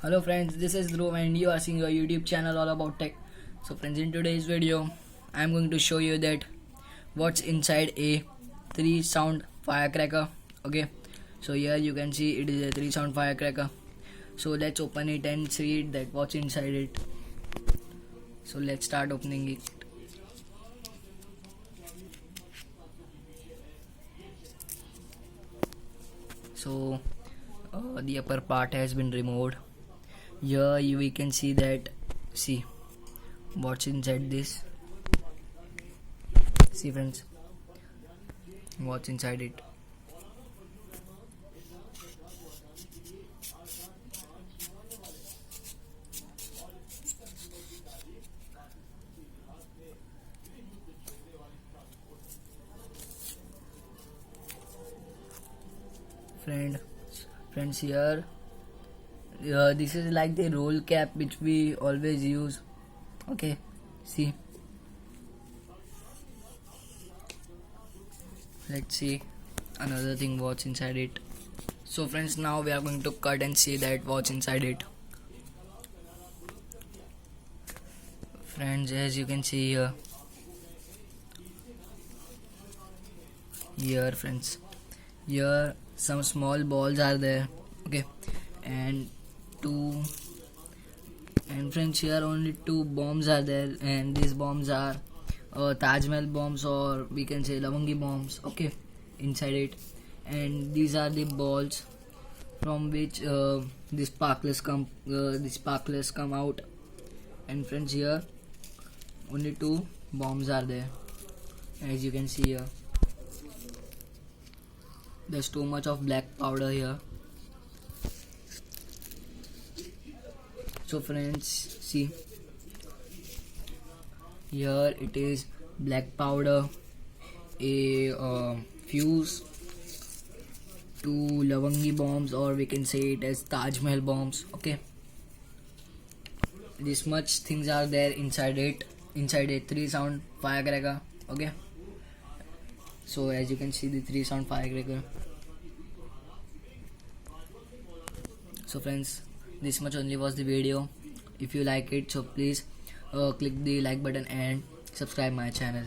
Hello friends, this is Dhruv and you are seeing your YouTube channel all about tech. So friends, in today's video, I am going to show you that what's inside a 3 sound firecracker. Okay, so here you can see it is a 3 sound firecracker. So let's open it and see that what's inside it. So let's start opening it. So the upper part has been removed. Here we can see that, see what's inside this. See friends, what's inside it. Friends, here this is like the roll cap which we always use. Okay, see, let's see another thing what's inside it. So friends, now we are going to cut and see that what's inside it. Friends, as you can see here friends, here some small balls are there. Okay, and friends, here only 2 bombs are there, and these bombs are Taj Mahal bombs, or we can say Lavangi bombs. Okay, inside it, and these are the balls from which the sparklers come out. And friends, here only 2 bombs are there, as you can see here. There's too much of black powder here. So friends, see, here it is black powder, a fuse, 2 Lavangi bombs, or we can say it as Taj Mahal bombs. Okay, this much things are there inside it, inside a 3 sound firecracker. Okay, so as you can see, the 3 sound firecracker. So friends, this much only was the video. If you like it, so please click the like button and subscribe my channel.